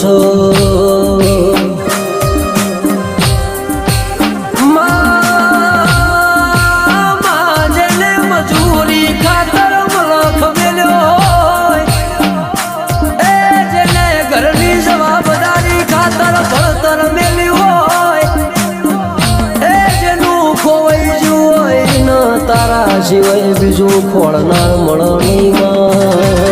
છું જેને મજૂરી ખાતર મલખ મેલ્યો હોય એ જેને ઘરની જવાબદારી ખાતર ભણતર મેલ્યું હોય એ જેનું ખોવાઈ ગયું હોય ન તારા સિવાય બીજું ખોળનાર મળણીમાં